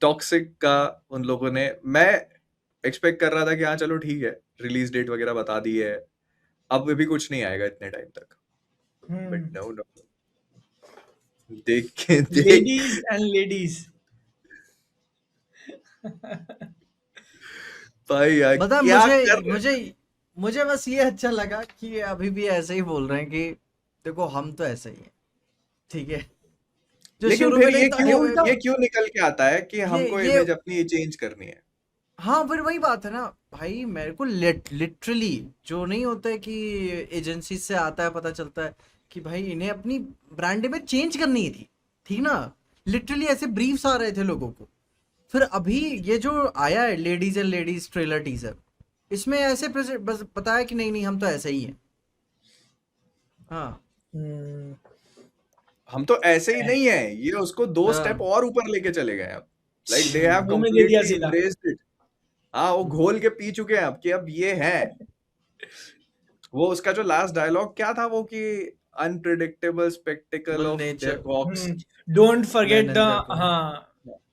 Toxic का उन लोगों ने, मैं एक्सपेक्ट कर रहा था कि हाँ चलो ठीक है, रिलीज डेट वगैरह बता दी है, अब भी कुछ नहीं आएगा इतने टाइम तक, बट नो नो, देख के देख लेडीज एंड लेडीज। भाई यार मतलब क्या कर रहे मुझे मुझे बस ये अच्छा लगा कि अभी भी ऐसे ही बोल रहे हैं कि देखो हम तो ऐसे ही हैं, ठीक है। जो लेकिन शुरू में फिर नहीं था वो उल्टा ये क्यों निकल के आता है कि हमको ये इमेज अपनी चेंज करनी है? हाँ, फिर वही बात है ना भाई, मेरे को लिटरली जो नहीं होता है कि एजेंसी से आता है पता चलता है कि भाई इन्हें अपनी ब्रांड में चेंज करनी थी, ठीक ना। लिटरली ऐसे ब्रीफ्स आ रहे थे लोगों को। फिर अभी ये जो आया है ladies and ladies trailer teaser, इसमें ऐसे बस बताया कि नहीं नहीं हम तो ऐसे ही हैं। हाँ हम्म, हम तो ऐसे ही नहीं है, ये उसको 2 स्टेप हाँ। और ऊपर लेके चले गए अब, लाइक दे हैव मुंह में दे दिया कंप्लीटली सीधा। Embraced it. हाँ, वो हम्म, घोल के पी चुके हैं अब कि अब ये है। वो उसका जो लास्ट डायलॉग क्या था वो कि अनप्रिडिक्टेबल स्पेक्टिकल बल of their nature cocks, don't man forget the, and their cock. हाँ,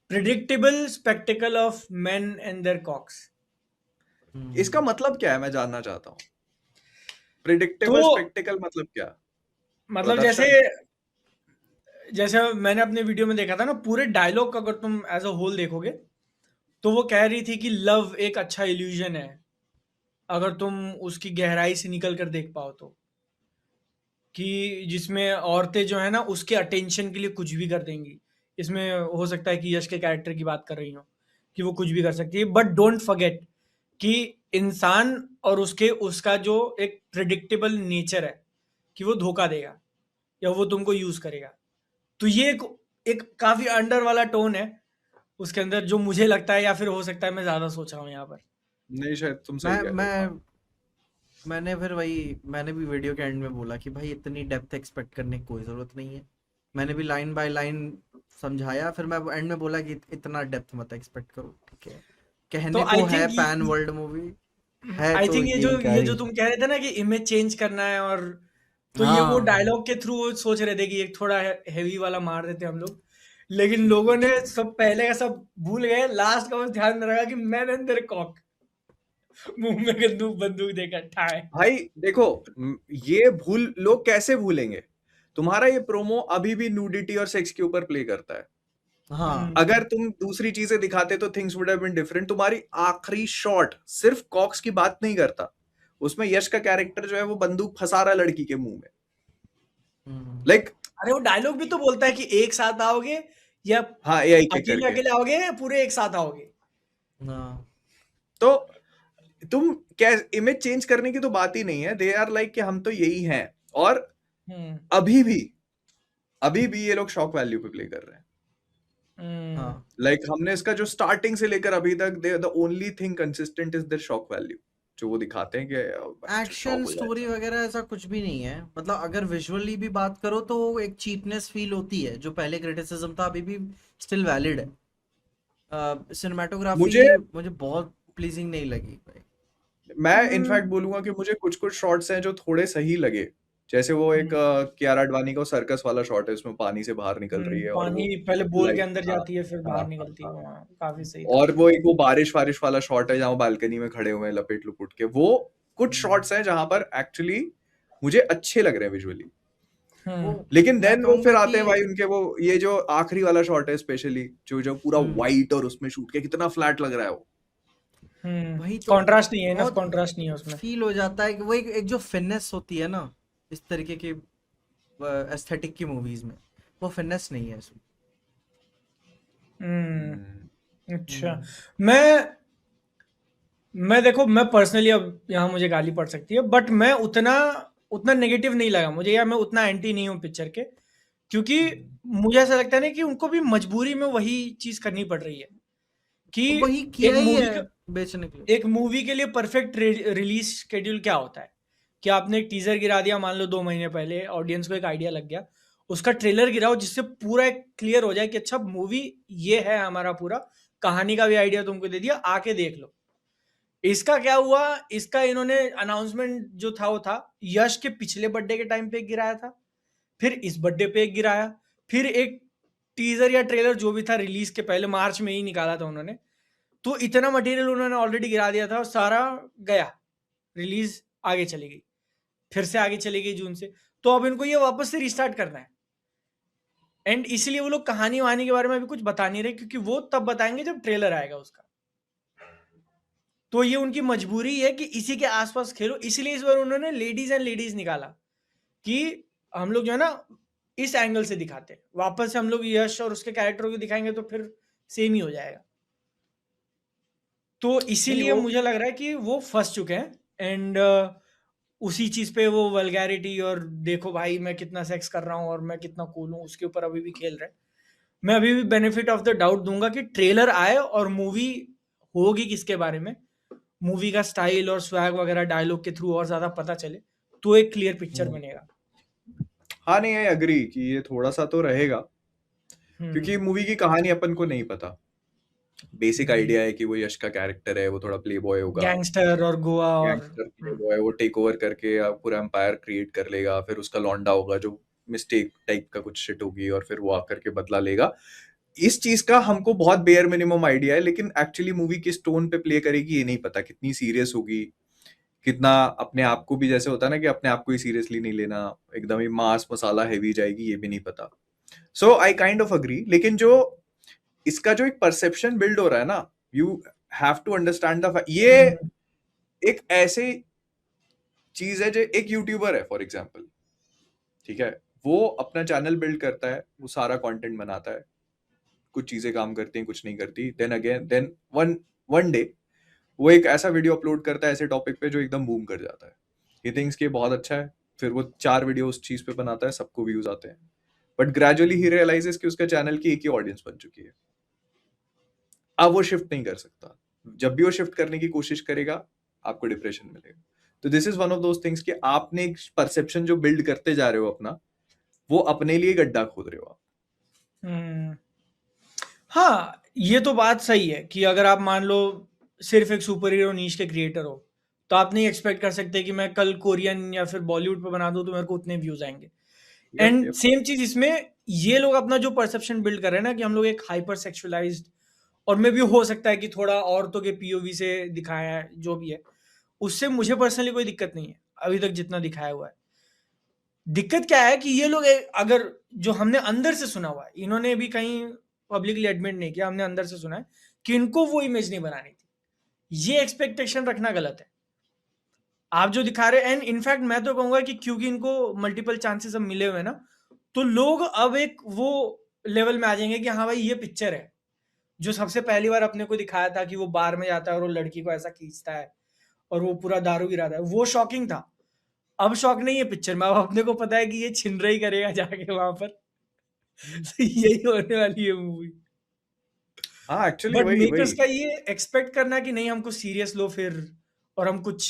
predictable spectacle of men and their cocks. इसका मतलब क्या है मैं जानना चाहता हूँ, तो प्रिडिक्टेबल स्पेक्टिकल मतलब क्या? मतलब जैसे प्रदर्शन? जैसे मैंने अपने वीडियो में देखा था ना, पूरे डायलॉग का अगर तुम एज अ होल देखोगे तो वो कह रही थी कि लव एक अच्छा इल्यूजन है, अगर तुम उसकी गहराई से निकल कर देख पाओ तो, कि जिसमें औरतें जो है ना उसके अटेंशन के लिए कुछ भी कर देंगी। इसमें हो सकता है कि यश के कैरेक्टर की बात कर रही हो, कि वो कुछ भी कर सकती है, बट डोंट फॉरगेट कि इंसान और उसका जो एक प्रिडिक्टेबल नेचर है कि वो धोखा देगा या वो तुमको यूज करेगा। तो ये एक काफी अंडर वाला टोन है उसके अंदर, जो मुझे लगता है, या फिर हो सकता है मैं ज्यादा सोच रहा हूँ यहाँ पर। नहीं, शायद तुम सही मैं कह रहे हो, हाँ। मैं मैंने फिर वही मैंने भी वीडियो के एंड में बोला कि भाई इतनी डेप्थ एक्सपेक्ट करने की कोई ज़रूरत नहीं है। मैंने भी लाइन बाय लाइन समझाया, फिर मैं एंड में बोला कि इतना डेप्थ मत एक्सपेक्ट करो, ठीक है। तो कहने आई को है थिंक पैन वर्ल्ड मूवी, है आई तो थिंक यही कह ये रही जो है। तुम कह रहे थे ना कि इमेज चेंज करना है, और तो ये वो हाँ डायलॉग के थ्रू सोच रहे थे कि एक थोड़ा हेवी वाला मार देते हम लोग, लेकिन लोगों ने सब पहले का सब भूल गए, लास्ट का बस ध्यान में रखा कि मैन एंड देयर कॉक, मुंह में बंदूक बंदूक देकर ठाए। भाई देखो, ये भूल लोग कैसे भूलेंगे? तुम्हारा ये प्रोमो अभी भी न्यूडिटी और सेक्स के ऊपर प्ले करता है। हाँ। अगर तुम दूसरी चीजें दिखाते तो things would have been different. तुम्हारी आखिरी शॉट सिर्फ कॉक्स की बात नहीं करता, उसमें यश का कैरेक्टर जो है वो बंदूक फंसा रहा है लड़की के मुंह में, हम्म, लाइक अरे वो डायलॉग भी तो बोलता है कि एक साथ आओगे या हाँ यही के अकेले करके। अकेले आओगे या पूरे एक साथ आओगे। हाँ। तो तुम क्या, इमेज चेंज करने की तो बात ही नहीं है, दे आर लाइक कि हम तो यही हैं। और हम्म अभी भी अभी भी ये लोग शॉक वैल्यू पे प्ले कर रहे हैं। हम्म हाँ, हमने इसका जो स्टार्टिंग से लेकर अभी तक, they the only thing consistent is their shock value, जो वो दिखाते हैं कि अच्छा शॉक एक्शन हो जाए। स्टोरी वगैरह ऐसा कुछ भी नहीं है। मतलब अगर विजुअली भी बात करो तो वो एक चीपनेस फील होती है, जो पहले क्रिटिसिज्म था अभी भी स्टिल वैलिड है। सिनेमाटोग्राफी मुझे मुझे बहुत प्लीजिंग नहीं लगी भाई। मैं हम्म इनफैक्ट बोलूंगा कि मुझे कुछ कुछ शॉट्स हैं जो थोड़े सही लगे, जैसे वो एक हम्म कियारा अडवाणी का सर्कस वाला शॉट है, उसमें पानी से बाहर निकल रही है और वो पानी पहले बोल के लाइक, अंदर हाँ जाती है फिर हाँ बाहर हाँ निकलती है, हाँ। वहाँ काफी सही था। और वो एक वो बारिश वारिश वाला शॉट है जहाँ वो बालकनी में खड़े हुए हैं लपेट लुपुट के, वो कुछ हम्म, शॉट्स हैं जहां पर एक्चुअली मुझे अच्छे लग रहे हैं विजुअली। वो हम्म लेकिन मैं देन वो कहूंगा फिर कि आते हैं भाई उनके वो, ये जो आखिरी वाला शॉट है स्पेशली, जो जो पूरा हम्म, वाइट और उसमें शूट किया, कितना फ्लैट लग रहा है वो। वही तो कंट्रास्ट नहीं है, इनफ बहुत कंट्रास्ट नहीं है उसमें। फील हो जाता है कि वो एक जो फिटनेस होती है ना इस तरीके की एस्थेटिक की मूवीज में, वो फिटनेस नहीं है इसमें। हम्म अच्छा। हम्म, मैं देखो, मैं पर्सनली, अब यहाँ मुझे गाली पड़ सकती है, बट मैं उतना उतना नेगेटिव नहीं लगा मुझे, या मैं उतना एंटी नहीं हूँ पिक्चर के, क्योंकि मुझे ऐसा लगता है ना कि उनको भी मजबूरी में वही चीज करनी पड़ रही है कि वही किया एक ही मूवी है का बेचने के लिए। एक मूवी के लिए परफेक्ट रिलीज शेड्यूल क्या होता है, कि आपने एक टीजर गिरा दिया मान लो 2 महीने पहले, ऑडियंस को एक आइडिया लग गया, उसका ट्रेलर गिराओ जिससे पूरा एक क्लियर हो जाए कि अच्छा मूवी ये है, हमारा पूरा कहानी का भी आइडिया तुमको दे दिया, आके देख लो। इसका क्या हुआ, इसका इन्होंने अनाउंसमेंट जो था वो था यश के पिछले बर्थडे के टाइम पे एक गिराया था, फिर इस बर्थडे पे एक गिराया, फिर एक टीजर या ट्रेलर जो भी था रिलीज के पहले मार्च में ही निकाला था उन्होंने, तो इतना मटेरियल उन्होंने ऑलरेडी गिरा दिया था और सारा गया, रिलीज आगे चली गई, फिर से आगे चली गई जून से। तो अब इनको ये वापस से रिस्टार्ट करना है, एंड इसीलिए वो लोग कहानी वहानी के बारे में अभी कुछ बता नहीं रहे, क्योंकि वो तब बताएंगे जब ट्रेलर आएगा उसका। तो ये उनकी मजबूरी है कि इसी के आसपास खेलो, इसलिए इस बार उन्होंने लेडीज एंड लेडीज निकाला कि हम लोग जो है ना इस एंगल से दिखाते हैं, वापस से हम लोग यश और उसके कैरेक्टरों को दिखाएंगे तो फिर सेम ही हो जाएगा। तो नहीं इसीलिए वो मुझे लग रहा है कि वो फंस चुके हैं, एंड उसी चीज पे वो वल्गैरिटी और देखो भाई मैं कितना सेक्स कर रहा हूँ और मैं कितना कूल हूँ, उसके ऊपर अभी भी खेल रहे हैं। मैं अभी भी बेनिफिट ऑफ द डाउट दूंगा कि ट्रेलर आए और मूवी होगी किसके बारे में, मूवी का स्टाइल और स्वैग वगैरह डायलॉग के थ्रू और ज्यादा पता चले तो एक क्लियर पिक्चर बनेगा। हाँ नहीं, आई अग्री कि ये थोड़ा सा तो रहेगा, क्योंकि मूवी की कहानी अपन को नहीं पता। बेसिक आइडिया है कि वो यश का कैरेक्टर है, वो थोड़ा प्ले बॉय होगा, गैंगस्टर और गोवा और गैंगस्टर प्ले बॉय, वो टेक ओवर करके पूरा एम्पायर क्रिएट कर लेगा, फिर उसका लौंडा होगा जो मिस्टेक टाइप का कुछ शिट होगी और फिर वो आकर के बदला लेगा। इस चीज का हमको बहुत बेयर मिनिमम आइडिया है, लेकिन एक्चुअली मूवी किस टोन पे प्ले करेगी ये नहीं पता। कितनी सीरियस होगी, कितना अपने आप को भी, जैसे होता है ना कि अपने आप को ही सीरियसली नहीं लेना, एकदम ही मास मसाला हैवी जाएगी, ये भी नहीं पता। सो आई काइंड ऑफ अग्री, लेकिन जो इसका जो एक परसेप्शन बिल्ड हो रहा है ना, you have to understand the, ये एक ऐसी चीज है जो एक यूट्यूबर है फॉर एग्जाम्पल, ठीक है, वो अपना चैनल बिल्ड करता है, वो सारा कंटेंट बनाता है, कुछ चीजें काम करती हैं, कुछ नहीं करती, देन वन डे वो एक ऐसा वीडियो अपलोड करता है ऐसे टॉपिक पे जो एकदम बूम कर जाता है। ही थिंक्स कि बहुत अच्छा है, फिर वो 4 वीडियो उस चीज पे बनाता है, सबको व्यूज आते हैं, बट ग्रेजुअली ही रियलाइजेस कि उसका चैनल की एक ही ऑडियंस बन चुकी है। अब वो शिफ्ट नहीं कर सकता, जब भी वो शिफ्ट करने की कोशिश करेगा आपको डिप्रेशन मिलेगा। तो this is one of those things कि आपने एक परसेप्शन जो बिल्ड करते जा रहे हो अपना, वो अपने लिए गड्ढा खोद रहे हो आप। हाँ, ये तो बात सही है कि अगर आप मान लो सिर्फ एक सुपर हीरो नीश के क्रिएटर हो, तो आप नहीं एक्सपेक्ट कर सकते कि मैं कल कोरियन या फिर बॉलीवुड पे बना दूं तो मेरे को उतने व्यूज आएंगे। एंड सेम चीज इसमें, ये लोग अपना जो परसेप्शन बिल्ड कर रहे हैं ना कि हम लोग एक हाइपर सेक्सुअलाइज्ड, और मे भी हो सकता है कि थोड़ा औरतों के पीओवी से दिखाया है, जो भी है, उससे मुझे पर्सनली कोई दिक्कत नहीं है अभी तक जितना दिखाया हुआ है। दिक्कत क्या है कि ये लोग अगर जो हमने अंदर से सुना हुआ है, इन्होंने भी कहीं पब्लिकली एडमिट नहीं किया, हमने अंदर से सुना है कि इनको वो इमेज नहीं बनानी थी। ये एक्सपेक्टेशन रखना गलत है। आप जो दिखा रहे हैं, एंड इनफैक्ट मैं तो कहूंगा कि क्योंकि इनको मल्टीपल चांसेस अब मिले हुए हैं ना, तो लोग अब एक वो लेवल में आ जाएंगे कि हाँ भाई ये पिक्चर है। जो सबसे पहली बार अपने को दिखाया था कि वो बार में जाता है और वो लड़की को ऐसा खींचता है और वो पूरा दारू गिराता है, वो शॉकिंग था। अब शौक नहीं है पिक्चर में, अब अपने को पता है कि ये छिनरा ही करेगा जाके वहां पर। तो यही होने वाली है मूवी। हाँ एक्चुअली बट वही मेकर्स वही का ये एक्सपेक्ट करना कि नहीं हमको सीरियस लो फिर, और हम कुछ